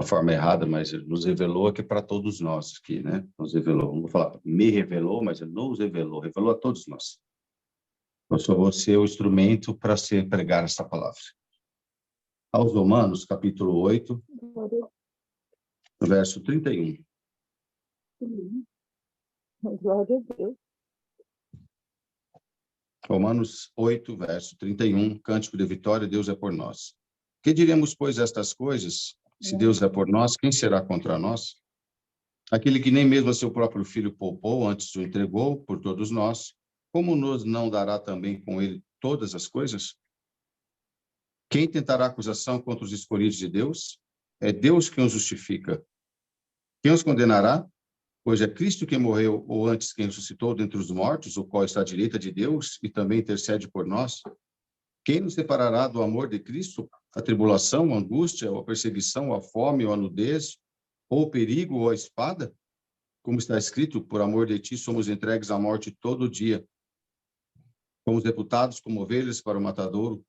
uma forma errada, mas ele nos revelou aqui para todos nós aqui, né? Nos revelou, não vou falar me revelou, mas ele nos revelou a todos nós. Eu só vou ser o instrumento para pregar essa palavra. Aos Romanos, capítulo 8, verso 31. Glória a Deus. Romanos 8, verso 31, cântico de vitória, Deus é por nós. Que diremos, pois, estas coisas? Se Deus é por nós, quem será contra nós? Aquele que nem mesmo a seu próprio filho poupou, antes o entregou por todos nós, como nos não dará também com ele todas as coisas? Quem tentará acusação contra os escolhidos de Deus? É Deus quem os justifica. Quem os condenará? Pois é Cristo quem morreu, ou antes quem ressuscitou dentre os mortos, o qual está à direita de Deus e também intercede por nós. Quem nos separará do amor de Cristo? A tribulação, a angústia, ou a perseguição, a fome, ou a nudez, ou o perigo, ou a espada? Como está escrito, por amor de ti somos entregues à morte todo dia. Fomos reputados como ovelhas para o matadouro,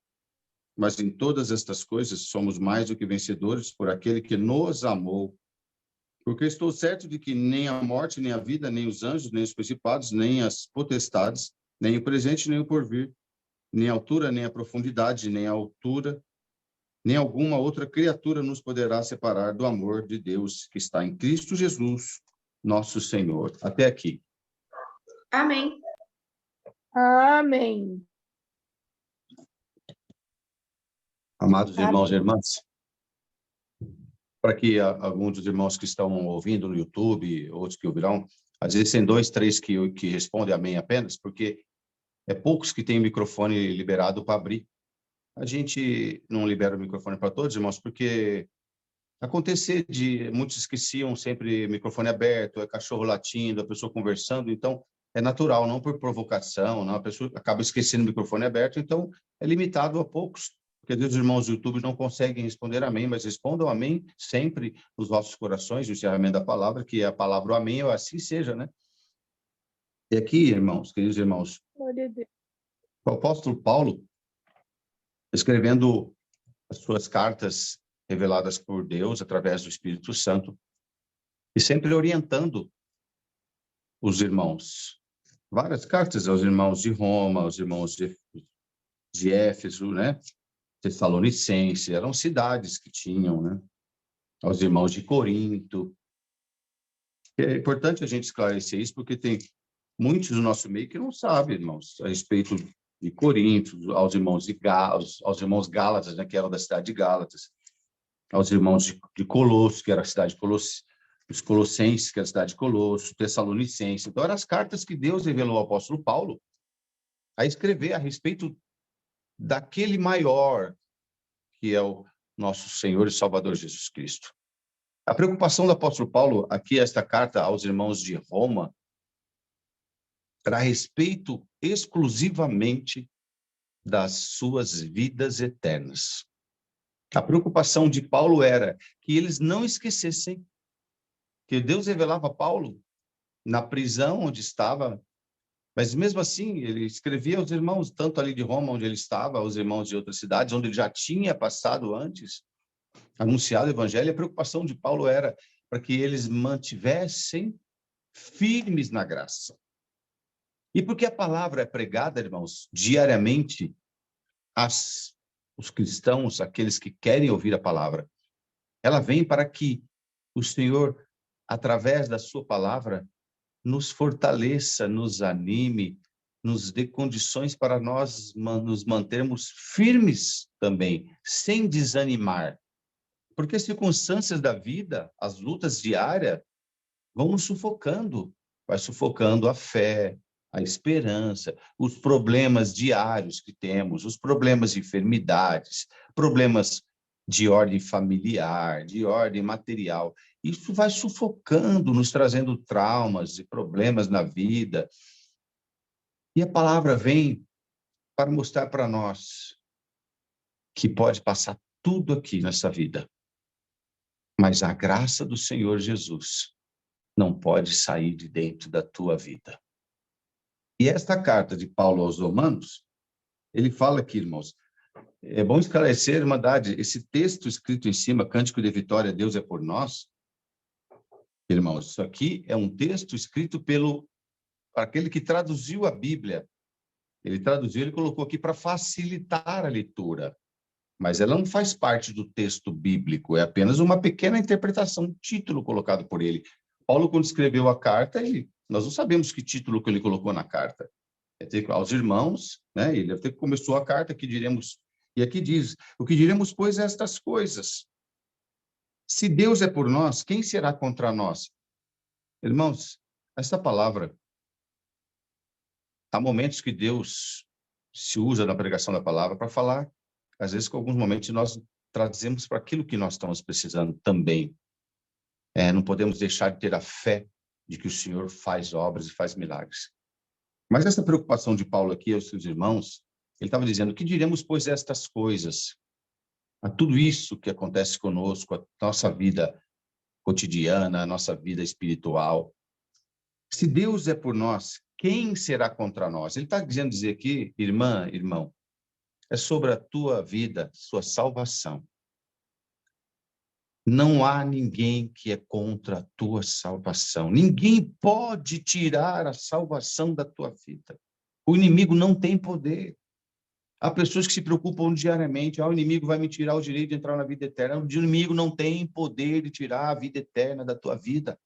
mas em todas estas coisas somos mais do que vencedores por aquele que nos amou. Porque estou certo de que nem a morte, nem a vida, nem os anjos, nem os principados, nem as potestades, nem o presente, nem o porvir, nem a altura, nem a profundidade, nem a altura, nem alguma outra criatura nos poderá separar do amor de Deus que está em Cristo Jesus, nosso Senhor. Até aqui. Amém. Amém. Amados irmãos e Amém. irmãs, para que alguns dos irmãos que estão ouvindo no YouTube, outros que ouvirão, às vezes tem 2, 3 que respondem amém apenas, porque é poucos que têm o microfone liberado para abrir. A gente não libera o microfone para todos, irmãos, porque acontecer de muitos esqueciam sempre o microfone aberto, é cachorro latindo, a pessoa conversando, então é natural, não por provocação, não, a pessoa acaba esquecendo o microfone aberto, então é limitado a poucos. Porque às vezes os irmãos do YouTube não conseguem responder amém, mas respondam amém sempre nos vossos corações, o encerramento da palavra, que é a palavra o amém, ou assim seja, né? E aqui, irmãos, queridos irmãos, Glória a Deus. o apóstolo Paulo, escrevendo as suas cartas reveladas por Deus através do Espírito Santo, e sempre orientando os irmãos. Várias cartas aos irmãos de Roma, aos irmãos de Éfeso, né? Tessalonicense, eram cidades que tinham, né? Aos irmãos de Corinto. É importante a gente esclarecer isso, porque tem muitos do nosso meio que não sabem, irmãos, a respeito de Corinto, aos irmãos aos irmãos Gálatas, né, que eram da cidade de Gálatas, aos irmãos de Colosso, que era a cidade de Colosso, os Colossenses, que era a cidade de Colosso, Tessalonicenses. Então, eram as cartas que Deus revelou ao apóstolo Paulo a escrever a respeito daquele maior, que é o nosso Senhor e Salvador Jesus Cristo. A preocupação do apóstolo Paulo, aqui, esta carta aos irmãos de Roma, era a respeito exclusivamente das suas vidas eternas. A preocupação de Paulo era que eles não esquecessem que Deus revelava a Paulo na prisão onde estava, mas mesmo assim ele escrevia aos irmãos, tanto ali de Roma, onde ele estava, aos irmãos de outras cidades, onde ele já tinha passado antes, anunciado o evangelho. A preocupação de Paulo era para que eles mantivessem firmes na graça. E porque a palavra é pregada, irmãos, diariamente, os cristãos, aqueles que querem ouvir a palavra, ela vem para que o Senhor, através da sua palavra, nos fortaleça, nos anime, nos dê condições para nós nos mantermos firmes também, sem desanimar. Porque as circunstâncias da vida, as lutas diárias, vão nos sufocando. Vai sufocando a fé, a esperança, os problemas diários que temos, os problemas de enfermidades, problemas de ordem familiar, de ordem material. Isso vai sufocando, nos trazendo traumas e problemas na vida. E a palavra vem para mostrar para nós que pode passar tudo aqui nessa vida, mas a graça do Senhor Jesus não pode sair de dentro da tua vida. E esta carta de Paulo aos Romanos, ele fala aqui, irmãos, É bom esclarecer, Irmandade, esse texto escrito em cima, Cântico de Vitória, Deus é por nós, irmãos, isso aqui é um texto escrito pelo aquele que traduziu a Bíblia. Ele traduziu, ele colocou aqui para facilitar a leitura, mas ela não faz parte do texto bíblico, é apenas uma pequena interpretação, um título colocado por ele. Paulo, quando escreveu a carta, nós não sabemos que título que ele colocou na carta. Aos irmãos, né? Ele até começou a carta, que diremos, e aqui diz, o que diremos, pois, estas coisas. Se Deus é por nós, quem será contra nós? Irmãos, essa palavra, há momentos que Deus se usa na pregação da palavra para falar, às vezes, com alguns momentos nós trazemos para aquilo que nós estamos precisando também. Não podemos deixar de ter a fé de que o Senhor faz obras e faz milagres. Mas essa preocupação de Paulo aqui aos seus irmãos, ele estava dizendo, que diremos, pois, estas coisas? A tudo isso que acontece conosco, a nossa vida cotidiana, a nossa vida espiritual. Se Deus é por nós, quem será contra nós? Ele está querendo dizer aqui, irmã, irmão, é sobre a tua vida, sua salvação. Não há ninguém que é contra a tua salvação. Ninguém pode tirar a salvação da tua vida. O inimigo não tem poder. Há pessoas que se preocupam diariamente, o inimigo vai me tirar o direito de entrar na vida eterna. O inimigo não tem poder de tirar a vida eterna da tua vida.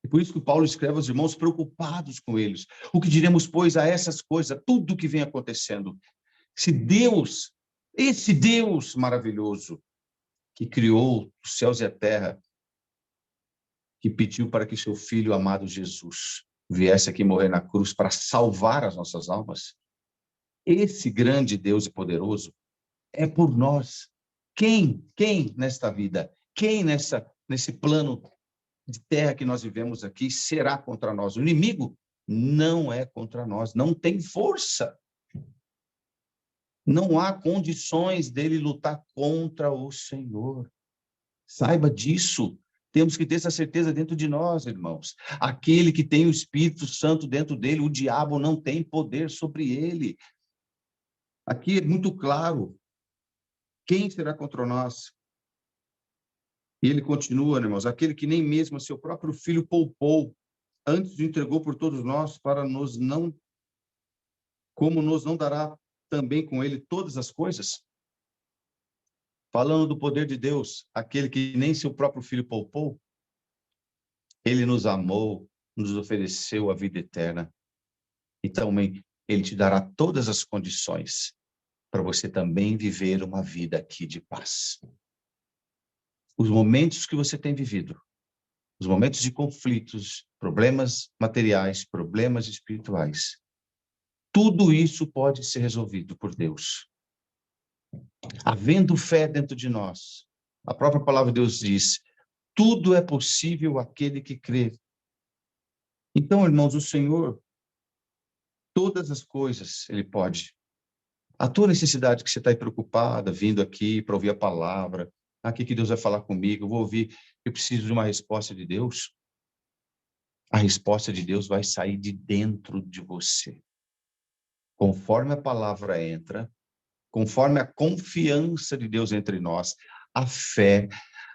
E por isso que Paulo escreve aos irmãos preocupados com eles. O que diremos, pois, a essas coisas, tudo que vem acontecendo? Se Deus, esse Deus maravilhoso, que criou os céus e a terra, que pediu para que seu filho amado Jesus viesse aqui morrer na cruz para salvar as nossas almas, esse grande Deus e poderoso é por nós. Quem nesta vida, quem nesse plano de terra que nós vivemos aqui será contra nós? O inimigo não é contra nós, não tem força. Não há condições dele lutar contra o Senhor. Saiba disso. Temos que ter essa certeza dentro de nós, irmãos. Aquele que tem o Espírito Santo dentro dele, o diabo não tem poder sobre ele. Aqui é muito claro. Quem será contra nós? E ele continua, né, irmãos, aquele que nem mesmo a seu próprio filho poupou, antes o entregou por todos nós, como nos não dará também com ele todas as coisas? Falando do poder de Deus, aquele que nem seu próprio filho poupou, ele nos amou, nos ofereceu a vida eterna. Então, ele te dará todas as condições para você também viver uma vida aqui de paz. Os momentos que você tem vivido, os momentos de conflitos, problemas materiais, problemas espirituais, tudo isso pode ser resolvido por Deus. Havendo fé dentro de nós, a própria palavra de Deus diz, tudo é possível àquele que crê. Então, irmãos, o Senhor, todas as coisas, Ele pode. A tua necessidade que você está aí preocupada, vindo aqui para ouvir a palavra, aqui que Deus vai falar comigo, eu vou ouvir, eu preciso de uma resposta de Deus. A resposta de Deus vai sair de dentro de você. Conforme a palavra entra, conforme a confiança de Deus entre nós, a fé,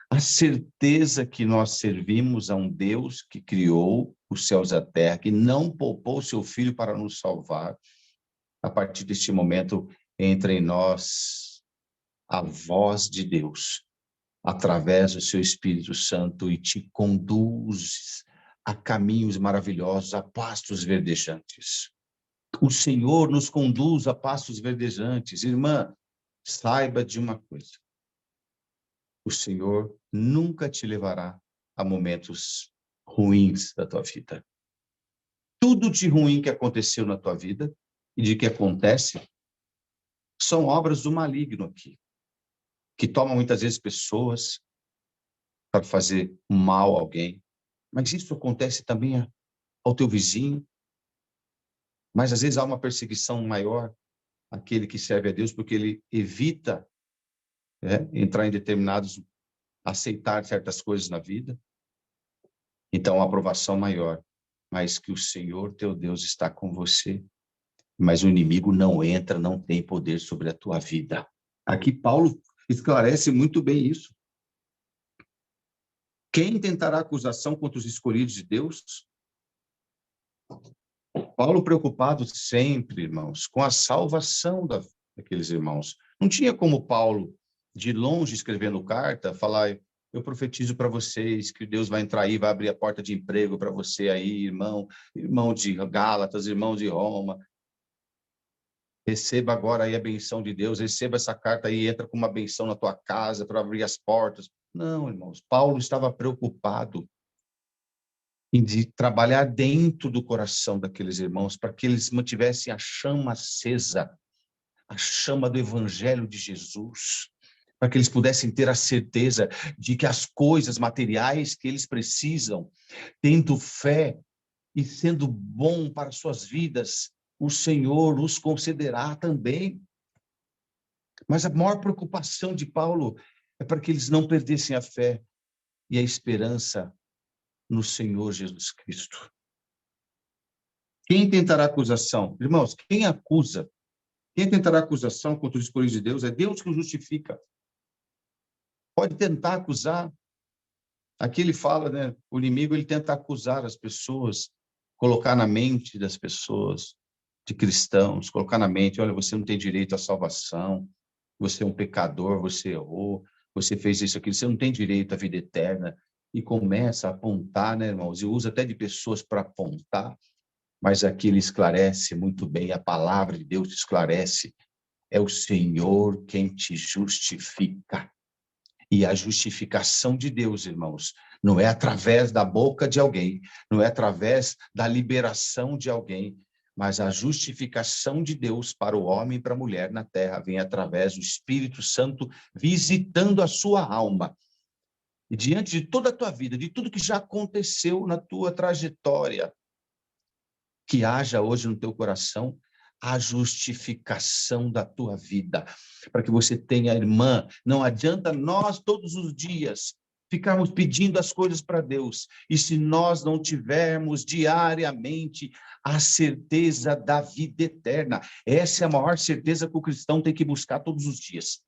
a certeza que nós servimos a um Deus que criou os céus e a terra, que não poupou seu filho para nos salvar, a partir deste momento entra em nós a voz de Deus, através do seu Espírito Santo, e te conduz a caminhos maravilhosos, a pastos verdejantes. O Senhor nos conduz a pastos verdejantes. Irmã, saiba de uma coisa. O Senhor nunca te levará a momentos ruins da tua vida. Tudo de ruim que aconteceu na tua vida e de que acontece são obras do maligno aqui, que tomam muitas vezes pessoas para fazer mal a alguém. Mas isso acontece também ao teu vizinho. Mas às vezes há uma perseguição maior àquele que serve a Deus, porque ele evita entrar em aceitar certas coisas na vida. Então, a aprovação maior, mas que o Senhor teu Deus está com você. mas o inimigo não entra, não tem poder sobre a tua vida. Aqui Paulo esclarece muito bem isso. Quem tentará acusação contra os escolhidos de Deus? Paulo preocupado sempre, irmãos, com a salvação daqueles irmãos. Não tinha como Paulo, de longe, escrevendo carta, falar: eu profetizo para vocês que Deus vai entrar aí, vai abrir a porta de emprego para você aí, irmão de Gálatas, irmão de Roma. Receba agora aí a benção de Deus, receba essa carta aí, entra com uma benção na tua casa para abrir as portas. Não, irmãos, Paulo estava preocupado em trabalhar dentro do coração daqueles irmãos, para que eles mantivessem a chama acesa, a chama do Evangelho de Jesus, para que eles pudessem ter a certeza de que as coisas materiais que eles precisam, tendo fé e sendo bom para suas vidas, o Senhor os concederá também. Mas a maior preocupação de Paulo é para que eles não perdessem a fé e a esperança no Senhor Jesus Cristo. Quem tentará acusação? Irmãos, quem acusa? Quem tentará acusação contra os escolhidos de Deus? É Deus que o justifica. Pode tentar acusar. Aqui ele fala, né? O inimigo, ele tenta acusar as pessoas, colocar na mente das pessoas, de cristãos, colocar na mente: olha, você não tem direito à salvação, você é um pecador, você errou, você fez isso aqui, você não tem direito à vida eterna. E começa a apontar, né, irmãos? E usa até de pessoas para apontar. Mas aqui ele esclarece muito bem, a palavra de Deus esclarece. É o Senhor quem te justifica. E a justificação de Deus, irmãos, não é através da boca de alguém, não é através da liberação de alguém, mas a justificação de Deus para o homem e para a mulher na terra vem através do Espírito Santo visitando a sua alma. E diante de toda a tua vida, de tudo que já aconteceu na tua trajetória, que haja hoje no teu coração a justificação da tua vida, para que você tenha, irmã. Não adianta nós todos os dias ficarmos pedindo as coisas para Deus, e se nós não tivermos diariamente a certeza da vida eterna. Essa é a maior certeza que o cristão tem que buscar todos os dias.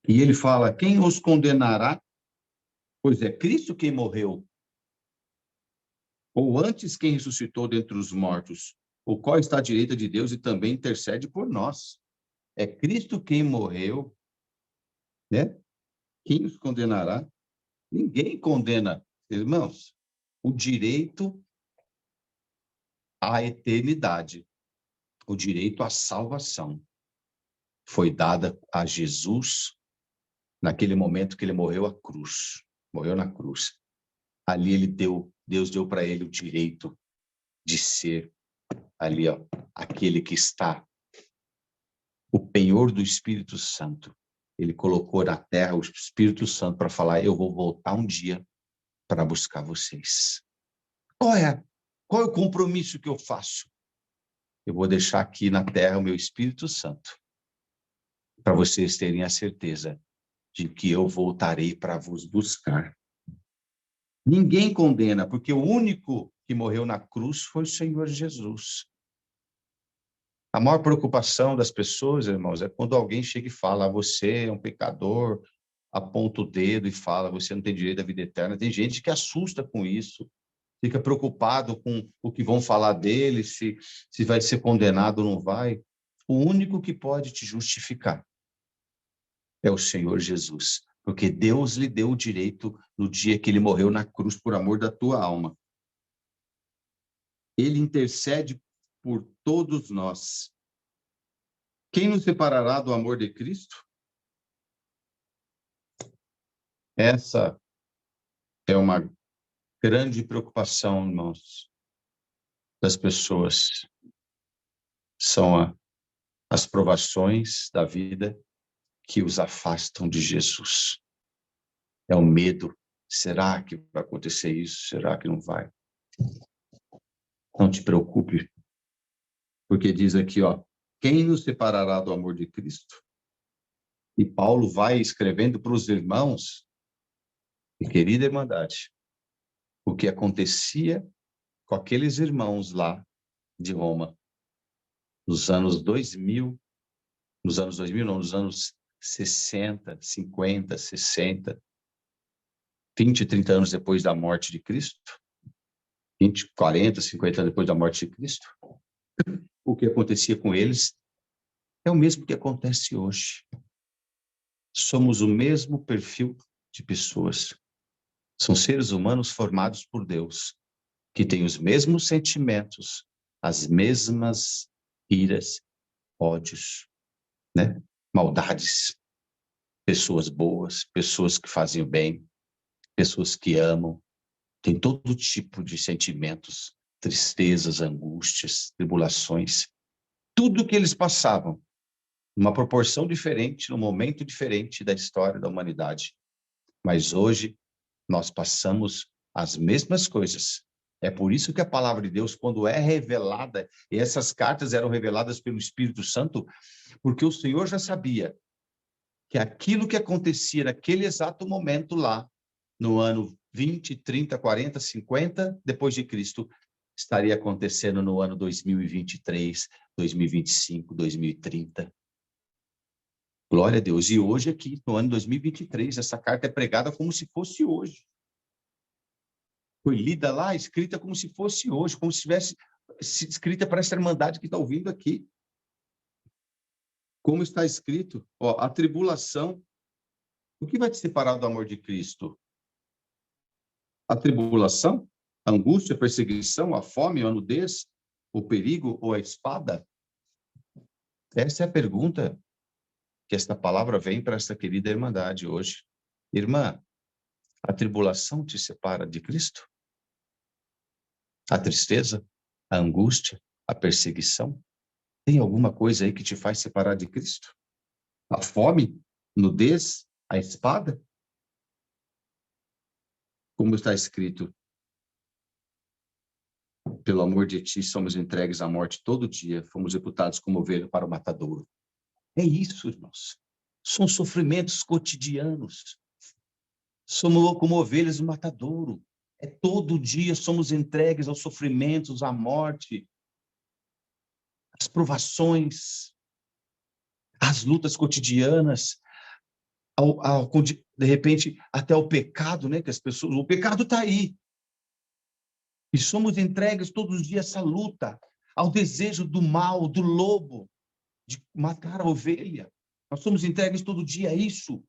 E ele fala: quem os condenará? Pois é Cristo quem morreu, ou antes quem ressuscitou dentre os mortos, o qual está à direita de Deus e também intercede por nós. É Cristo quem morreu, né? Quem os condenará? Ninguém condena, irmãos. O direito à eternidade, o direito à salvação, foi dada a Jesus naquele momento que ele morreu à cruz, morreu na cruz. Ali Deus deu para ele o direito de ser ali, ó, aquele que está, o penhor do Espírito Santo. Ele colocou na terra o Espírito Santo para falar: eu vou voltar um dia para buscar vocês. Qual é o compromisso que eu faço? Eu vou deixar aqui na terra o meu Espírito Santo, para vocês terem a certeza de que eu voltarei para vos buscar. Ninguém condena, porque o único que morreu na cruz foi o Senhor Jesus. A maior preocupação das pessoas, irmãos, é quando alguém chega e fala: você é um pecador, aponta o dedo e fala: você não tem direito à vida eterna. Tem gente que assusta com isso, fica preocupado com o que vão falar dele, se vai ser condenado ou não vai. O único que pode te justificar é o Senhor Jesus, porque Deus lhe deu o direito no dia que ele morreu na cruz por amor da tua alma. Ele intercede por todos nós. Quem nos separará do amor de Cristo? Essa é uma grande preocupação, irmãos, das pessoas. São as provações da vida que os afastam de Jesus. É o medo. Será que vai acontecer isso? Será que não vai? Não te preocupe, porque diz aqui, ó, quem nos separará do amor de Cristo? E Paulo vai escrevendo para os irmãos, e querida irmandade, o que acontecia com aqueles irmãos lá de Roma. nos anos 2000, nos anos 2000 não, nos anos 60, 50, 60, 20, 30 anos depois da morte de Cristo, 20, 40, 50 anos depois da morte de Cristo, o que acontecia com eles é o mesmo que acontece hoje. Somos o mesmo perfil de pessoas. São seres humanos formados por Deus, que têm os mesmos sentimentos, as mesmas iras, ódios, né? Maldades, pessoas boas, pessoas que fazem o bem, pessoas que amam, tem todo tipo de sentimentos, tristezas, angústias, tribulações, tudo que eles passavam, numa proporção diferente, num momento diferente da história da humanidade. Mas hoje nós passamos as mesmas coisas. É por isso que a palavra de Deus, quando é revelada, e essas cartas eram reveladas pelo Espírito Santo, porque o Senhor já sabia que aquilo que acontecia naquele exato momento lá, no ano 20, 30, 40, 50 depois de Cristo, estaria acontecendo no ano 2023, 2025, 2030. Glória a Deus. E hoje aqui, no ano 2023, essa carta é pregada como se fosse hoje. Foi lida lá, escrita como se fosse hoje, como se estivesse escrita para essa irmandade que está ouvindo aqui. Como está escrito, ó, a tribulação, o que vai te separar do amor de Cristo? A tribulação, a angústia, a perseguição, a fome, a nudez, o perigo ou a espada? Essa é a pergunta que esta palavra vem para esta querida irmandade hoje. Irmã, a tribulação te separa de Cristo? A tristeza, a angústia, a perseguição? Tem alguma coisa aí que te faz separar de Cristo? A fome, nudez, a espada? Como está escrito, pelo amor de ti somos entregues à morte todo dia, fomos reputados como ovelha para o matadouro. É isso, irmãos. São sofrimentos cotidianos. Somos como ovelhas no matadouro. É todo dia somos entregues aos sofrimentos, à morte, às provações, às lutas cotidianas, de repente, até o pecado, né? Que as pessoas, o pecado está aí. E somos entregues todos os dias a essa luta, ao desejo do mal, do lobo, de matar a ovelha. Nós somos entregues todo dia a isso.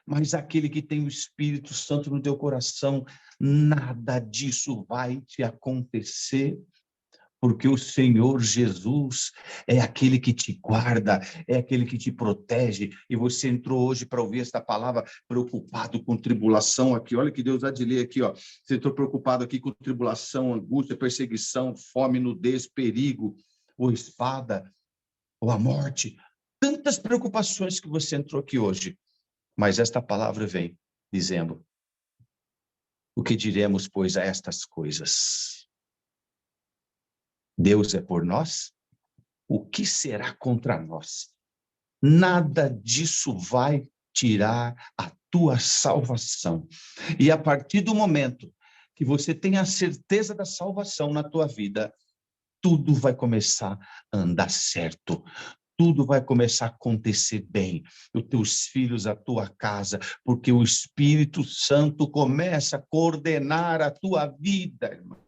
Mas aquele que tem o Espírito Santo no teu coração, nada disso vai te acontecer, porque o Senhor Jesus é aquele que te guarda, é aquele que te protege, e você entrou hoje para ouvir esta palavra preocupado com tribulação aqui, olha que Deus há de ler aqui, ó. Você entrou preocupado aqui com tribulação, angústia, perseguição, fome, nudez, perigo, ou espada, ou a morte, tantas preocupações que você entrou aqui hoje, mas esta palavra vem dizendo, o que diremos, pois, a estas coisas? Deus é por nós? O que será contra nós? Nada disso vai tirar a tua salvação. E a partir do momento que você tem a certeza da salvação na tua vida, tudo vai começar a andar certo. Tudo vai começar a acontecer bem, os teus filhos, a tua casa, porque o Espírito Santo começa a coordenar a tua vida, irmãos.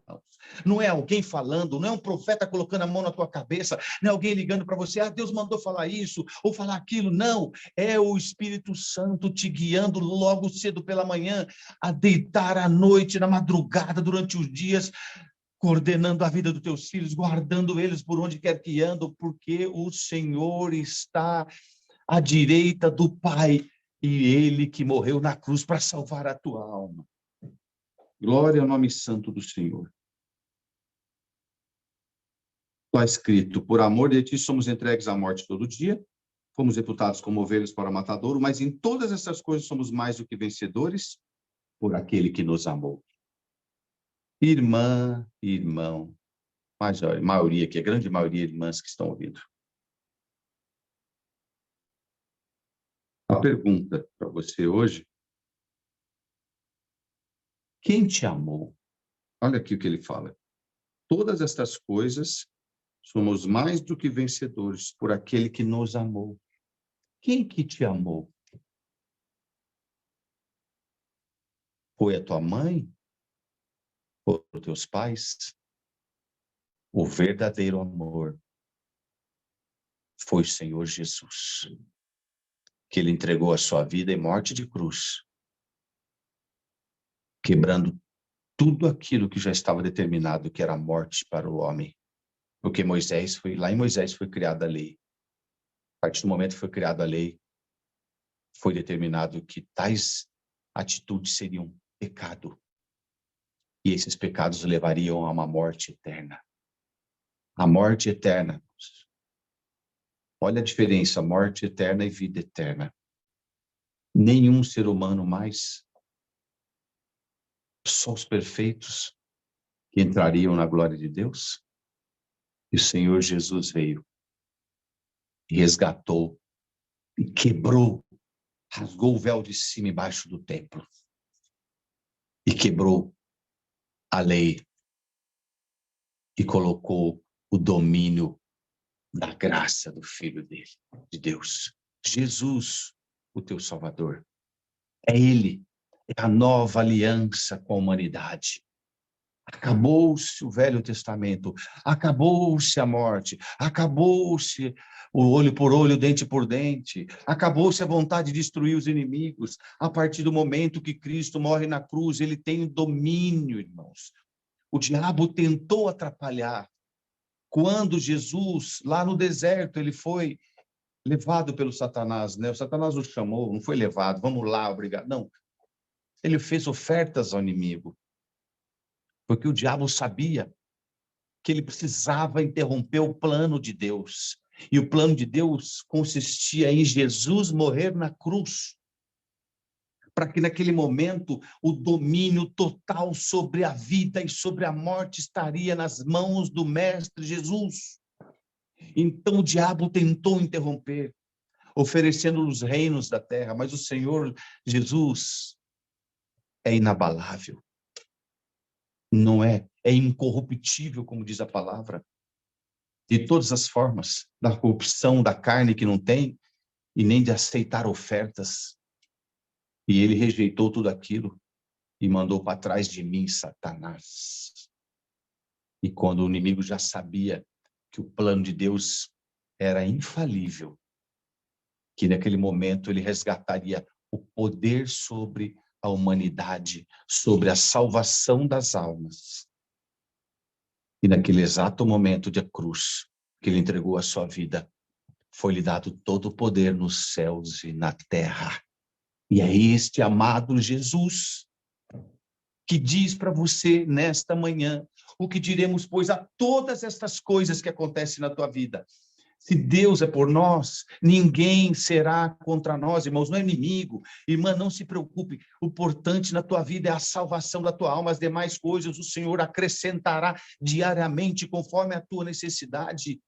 Não é alguém falando, não é um profeta colocando a mão na tua cabeça, não é alguém ligando para você, Deus mandou falar isso ou falar aquilo, não. É o Espírito Santo te guiando logo cedo pela manhã, a deitar à noite, na madrugada, durante os dias, coordenando a vida dos teus filhos, guardando eles por onde quer que andam, porque o Senhor está à direita do Pai, e Ele que morreu na cruz para salvar a tua alma. Glória ao nome santo do Senhor. Está escrito, por amor de ti somos entregues à morte todo dia, fomos reputados como ovelhas para o matadouro, mas em todas essas coisas somos mais do que vencedores por aquele que nos amou. Irmã, irmão, mas a maioria aqui, a grande maioria de irmãs que estão ouvindo. A pergunta para você hoje, quem te amou? Olha aqui o que ele fala. Todas estas coisas Somos mais do que vencedores por aquele que nos amou. Quem que te amou? Foi a tua mãe? Foram os teus pais? O verdadeiro amor foi o Senhor Jesus, que ele entregou a sua vida em morte de cruz, quebrando tudo aquilo que já estava determinado, que era a morte para o homem. Porque lá em Moisés foi criada a lei. A partir do momento que foi criada a lei, foi determinado que tais atitudes seriam pecado. E esses pecados levariam a uma morte eterna. A morte eterna. Olha a diferença, morte eterna e vida eterna. Nenhum ser humano mais, só os perfeitos que entrariam na glória de Deus. E o Senhor Jesus veio e resgatou e quebrou, rasgou o véu de cima e baixo do templo e quebrou a lei e colocou o domínio da graça do Filho dele, de Deus. Jesus, o teu Salvador. É Ele, é a nova aliança com a humanidade. Acabou-se o Velho Testamento, acabou-se a morte, acabou-se o olho por olho, dente por dente, acabou-se a vontade de destruir os inimigos. A partir do momento que Cristo morre na cruz, ele tem domínio, irmãos. O diabo tentou atrapalhar. Quando Jesus, lá no deserto, ele foi levado pelo Satanás, né? O Satanás o chamou, não foi levado, vamos lá, obrigado. Não, ele fez ofertas ao inimigo. Porque o diabo sabia que ele precisava interromper o plano de Deus. E o plano de Deus consistia em Jesus morrer na cruz, para que naquele momento o domínio total sobre a vida e sobre a morte estaria nas mãos do Mestre Jesus. Então o diabo tentou interromper, oferecendo os reinos da terra, mas o Senhor Jesus é inabalável. Não é incorruptível, como diz a palavra, de todas as formas, da corrupção da carne que não tem, e nem de aceitar ofertas. E ele rejeitou tudo aquilo e mandou para trás de mim Satanás. E quando o inimigo já sabia que o plano de Deus era infalível, que naquele momento ele resgataria o poder sobre a humanidade, sobre a salvação das almas. E naquele exato momento de cruz, que ele entregou a sua vida, foi-lhe dado todo o poder nos céus e na terra. E é este amado Jesus que diz para você nesta manhã o que diremos, pois, a todas estas coisas que acontecem na tua vida. Se Deus é por nós, ninguém será contra nós, irmãos, não é inimigo. Irmã, não se preocupe, o importante na tua vida é a salvação da tua alma, as demais coisas o Senhor acrescentará diariamente conforme a tua necessidade.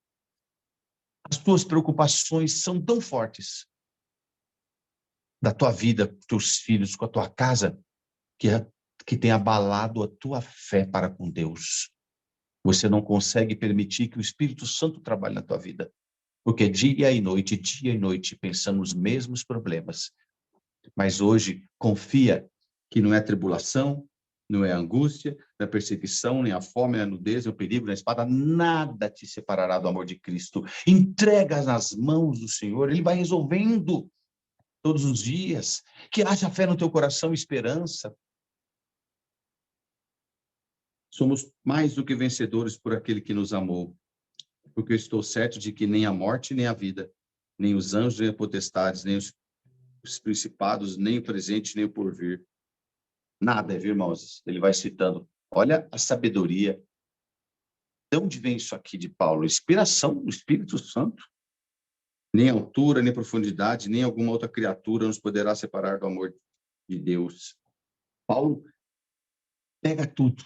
As tuas preocupações são tão fortes da tua vida, com teus filhos, com a tua casa, que tem abalado a tua fé para com Deus. Você não consegue permitir que o Espírito Santo trabalhe na tua vida. Porque dia e noite, pensamos os mesmos problemas. Mas hoje, confia que não é tribulação, não é angústia, não é perseguição, nem a fome, nem a nudez, nem o perigo, nem a espada, nada te separará do amor de Cristo. Entrega nas mãos do Senhor, Ele vai resolvendo todos os dias. Que haja fé no teu coração e esperança. Somos mais do que vencedores por aquele que nos amou. Porque eu estou certo de que nem a morte, nem a vida, nem os anjos, nem as potestades, nem os principados, nem o presente, nem o porvir. Nada, viu, irmãos? Ele vai citando. Olha a sabedoria. De onde vem isso aqui de Paulo? Inspiração do Espírito Santo. Nem altura, nem profundidade, nem alguma outra criatura nos poderá separar do amor de Deus. Paulo pega tudo.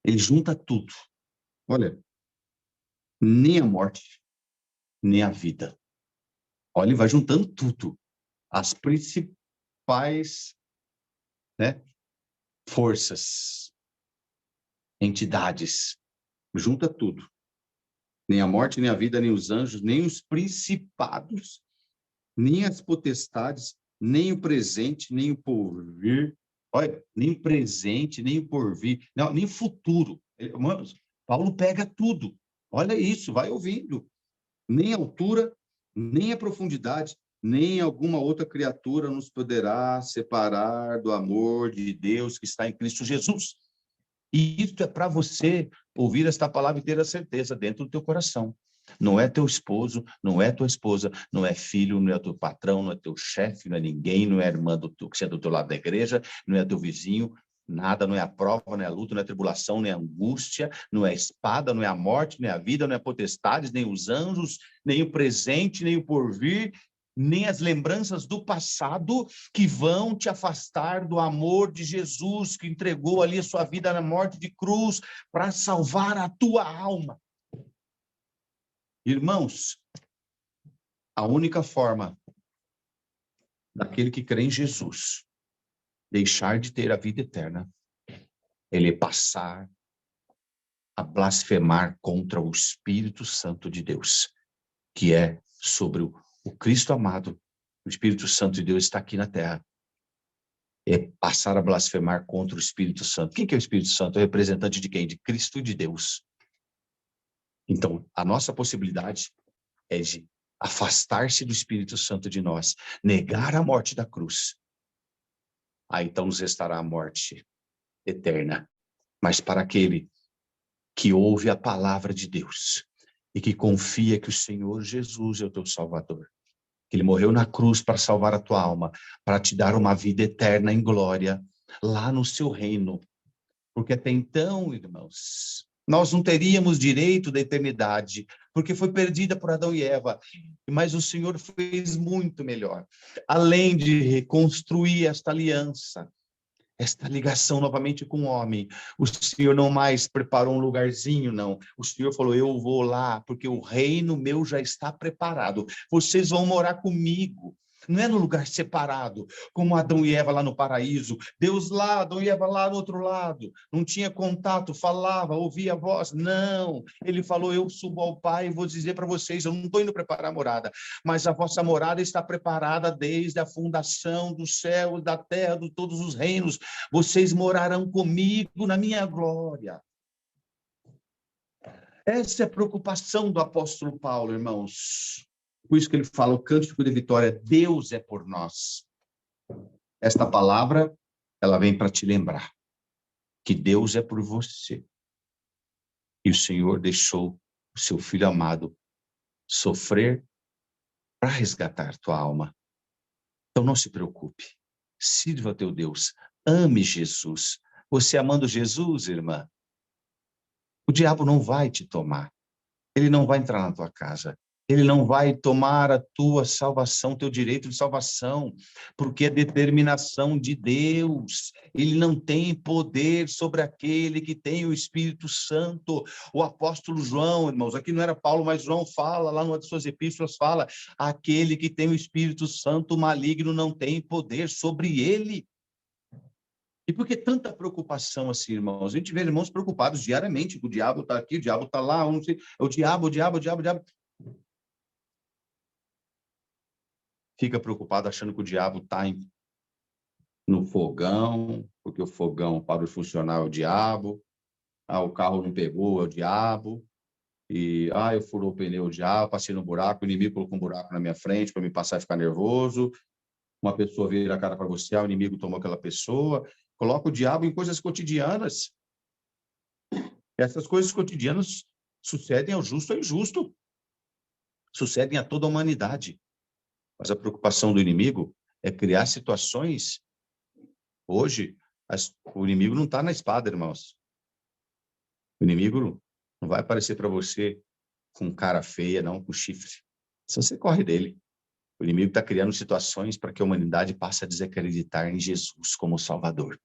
Ele junta tudo. Olha, nem a morte, nem a vida. Olha, ele vai juntando tudo. As principais, né, forças, entidades, junta tudo. Nem a morte, nem a vida, nem os anjos, nem os principados, nem as potestades, nem o presente, nem o porvir. Olha, nem o presente, nem o porvir, não, nem o futuro. Paulo pega tudo. Olha isso, vai ouvindo. Nem a altura, nem a profundidade, nem alguma outra criatura nos poderá separar do amor de Deus que está em Cristo Jesus. E isso é para você ouvir esta palavra e ter a certeza dentro do teu coração. Não é teu esposo, não é tua esposa, não é filho, não é teu patrão, não é teu chefe, não é ninguém, não é a irmã que é do teu lado da igreja, não é teu vizinho, nada, não é a prova, não é a luta, não é a tribulação, não é a angústia, não é a espada, não é a morte, não é a vida, não é a potestades, nem os anjos, nem o presente, nem o porvir, nem as lembranças do passado que vão te afastar do amor de Jesus, que entregou ali a sua vida na morte de cruz para salvar a tua alma. Irmãos, a única forma daquele que crê em Jesus deixar de ter a vida eterna, ele passar a blasfemar contra o Espírito Santo de Deus, que é sobre o Cristo amado. O Espírito Santo de Deus está aqui na terra. É passar a blasfemar contra o Espírito Santo. Quem que é o Espírito Santo? É o representante de quem? De Cristo e de Deus. Então, a nossa possibilidade é de afastar-se do Espírito Santo de nós, negar a morte da cruz. Aí então nos restará a morte eterna. Mas para aquele que ouve a palavra de Deus e que confia que o Senhor Jesus é o teu Salvador, que ele morreu na cruz para salvar a tua alma, para te dar uma vida eterna em glória, lá no seu reino. Porque até então, irmãos, nós não teríamos direito da eternidade, porque foi perdida por Adão e Eva. Mas o Senhor fez muito melhor. Além de reconstruir esta aliança, esta ligação novamente com o homem, o Senhor não mais preparou um lugarzinho, não. O Senhor falou, eu vou lá, porque o reino meu já está preparado. Vocês vão morar comigo. Não é no lugar separado, como Adão e Eva lá no paraíso. Deus lá, Adão e Eva lá no outro lado. Não tinha contato, falava, ouvia a voz. Não, ele falou, eu subo ao Pai e vou dizer para vocês, eu não estou indo preparar a morada, mas a vossa morada está preparada desde a fundação do céu, da terra, de todos os reinos. Vocês morarão comigo na minha glória. Essa é a preocupação do apóstolo Paulo, irmãos. Por isso que ele fala o cântico de vitória, Deus é por nós. Esta palavra, ela vem para te lembrar que Deus é por você. E o Senhor deixou o seu Filho amado sofrer para resgatar tua alma. Então não se preocupe. Sirva a teu Deus. Ame Jesus. Você amando Jesus, irmã, o diabo não vai te tomar. Ele não vai entrar na tua casa. Ele não vai tomar a tua salvação, teu direito de salvação, porque é determinação de Deus. Ele não tem poder sobre aquele que tem o Espírito Santo. O apóstolo João, irmãos, aqui não era Paulo, mas João fala, lá numa de suas epístolas fala, aquele que tem o Espírito Santo, o maligno não tem poder sobre ele. E por que tanta preocupação assim, irmãos? A gente vê irmãos preocupados diariamente, o diabo está aqui, o diabo está lá, não sei, o diabo. Fica preocupado achando que o diabo está no fogão, porque o fogão parou de funcionar, é o diabo. O carro não pegou, é o diabo. E, eu furou o pneu, o diabo, passei no buraco, o inimigo colocou um buraco na minha frente para me passar e ficar nervoso. Uma pessoa vira a cara para você, o inimigo tomou aquela pessoa. Coloca o diabo em coisas cotidianas. Essas coisas cotidianas sucedem ao justo e ao injusto. Sucedem a toda a humanidade. Mas a preocupação do inimigo é criar situações. Hoje, o inimigo não está na espada, irmãos. O inimigo não vai aparecer para você com cara feia, não, com chifre. Se você corre dele. O inimigo está criando situações para que a humanidade passe a desacreditar em Jesus como Salvador.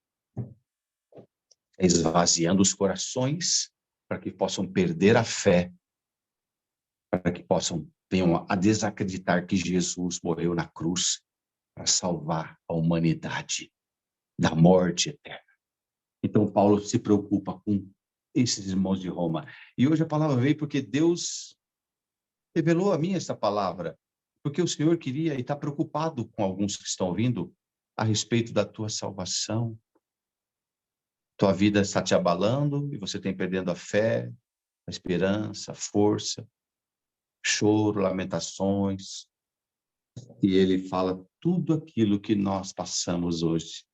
Esvaziando os corações para que possam perder a fé, para que venham a desacreditar que Jesus morreu na cruz para salvar a humanidade da morte eterna. Então, Paulo se preocupa com esses irmãos de Roma. E hoje a palavra veio porque Deus revelou a mim essa palavra, porque o Senhor queria e está preocupado com alguns que estão ouvindo a respeito da tua salvação. Tua vida está te abalando e você tem perdendo a fé, a esperança, a força, choro, lamentações. E ele fala tudo aquilo que nós passamos hoje.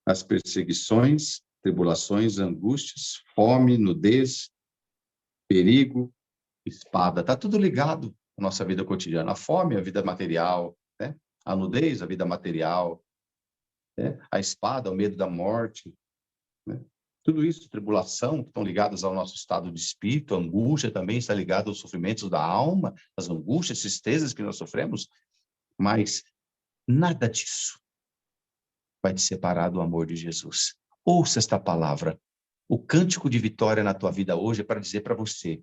As perseguições, tribulações, angústias, fome, nudez, perigo, espada. Está tudo ligado à nossa vida cotidiana. A fome, a vida material, né? A nudez, a vida material, né? A espada, o medo da morte, né? Tudo isso, tribulação, que estão ligadas ao nosso estado de espírito, a angústia também está ligada aos sofrimentos da alma, as angústias, tristezas que nós sofremos, mas nada disso vai te separar do amor de Jesus. Ouça esta palavra. O cântico de vitória na tua vida hoje é para dizer para você,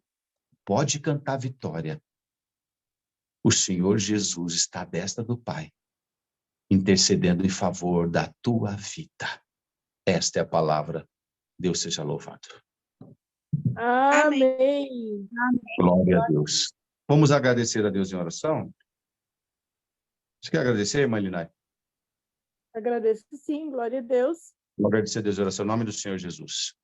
pode cantar vitória. O Senhor Jesus está à destra do Pai, intercedendo em favor da tua vida. Esta é a palavra. Deus seja louvado. Amém. Glória a Deus. Vamos agradecer a Deus em oração? Você quer agradecer, irmã Linai? Agradeço sim, glória a Deus. Vamos agradecer a Deus em oração, em nome do Senhor Jesus.